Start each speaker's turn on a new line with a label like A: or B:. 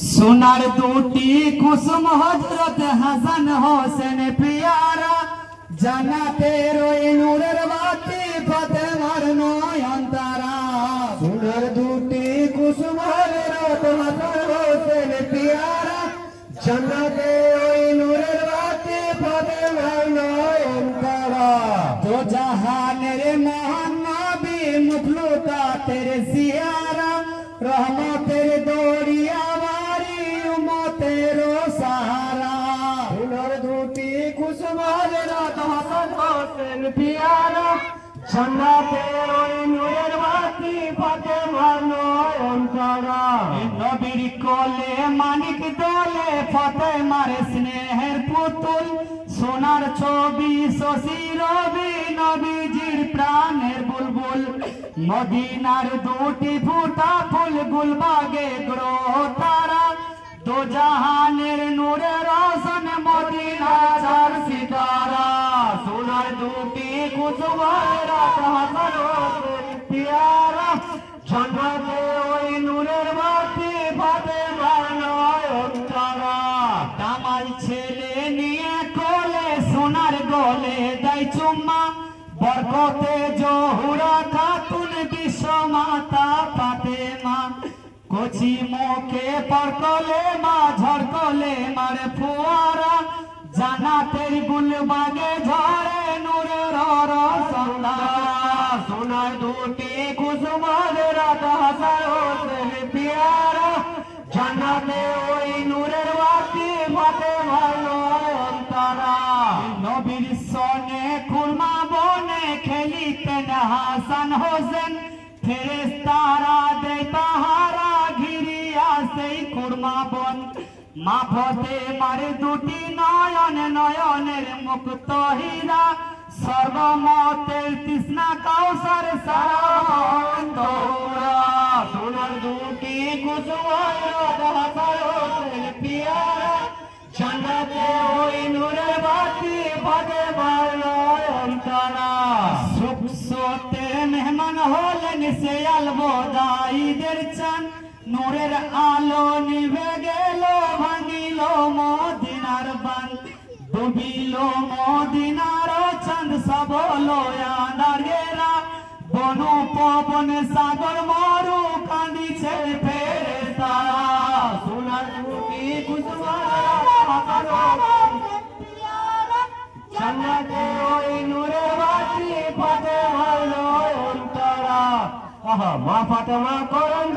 A: সোনার দুটি কুসুম হযরত হাসান হোসেন পিয়ারা জান্নাতের ওই নূরের বাতি ফাতেমার নয়ন তারা। সোনার দুটি কুসুম হযরত হাসান হোসেন পিয়ারা জান্নাতের ওই নূরের বাতি ফাতেমার নয়ন তারা। দো জাহানের মহান নবী মুখলুকা তেরে সিয়ারা रहमतेर दरिया बारी उम्मतेर सहारा। सोनार दुटी कुसुम हज़रत हसन होसेन पियारा জান্নাতের ওই নূরের বাতি ফাতেমার নয়ন তারা। নবীর কোলে মানিক দোলে ফাতেমার স্নেহের পুতুল সোনার ছবি শশী রবি নবীজির প্রাণের বুলবুল। মদিনার দুটি ফুটা ফুল গুলবাগে গ্রহ তারা দো জাহানের নূরে রোশন মদিনা চার সিতারা। সোনার দুটি কুসুম হযরত হাসান হোসেন পিয়ারা জান্নাতে ওই নূরের বাতি ফাতেমার নয়ন তারা। দামাল ছেলে নিয়ে কোলে সোনার গলে দেয় চুম্মা বরকতে জহুরা খাতুন বিশ্ব মাতা ফাতেমা। কচি মুখে পরকলে মা ঝরকলে মার ফুয়ারা জান্নাতের গুলবাগে ঝরে নূরের রসনধারা। সোনার দুটি কুসুম হযরত হাসান হোসেন পিয়ারা জান্নাতে ওই নূরের বাতি ফাতেমার নয়ন তারা। নবীর সনে খুরমা বনে খেলিতেন হাসান হোসেন ফেরেশতারা দেয় পাহারা ঘিরিয়া সেই খুরমা বন। মা ফাতেমার দুটি নয়ন নয়নের মুক্ত হীরা সর্বমতের তৃষ্ণা কাউসার সারা। সোনার দুটি কুসুম হযরত হাসান হোসেন পিয়ারা জান্নাতে ওই নূরের বাতি ফাতেমার নয়ন তারা। সুখসতের মেহমান হলেন সে আলবদাইদের চান নূরের আলো নিভে গেল ভাঙিল মদিনার বান। ডুবিল মদিনার চাঁদ সব আন্ধারেরা বনু পবন সাগর মরু কাঁদিছে ফেরেশতারা। সোনার দুটি কুসুম জান্নাতে ওই নূরের বাতি ফাতেমার নয়ন তারা। মা ফাতেমা করন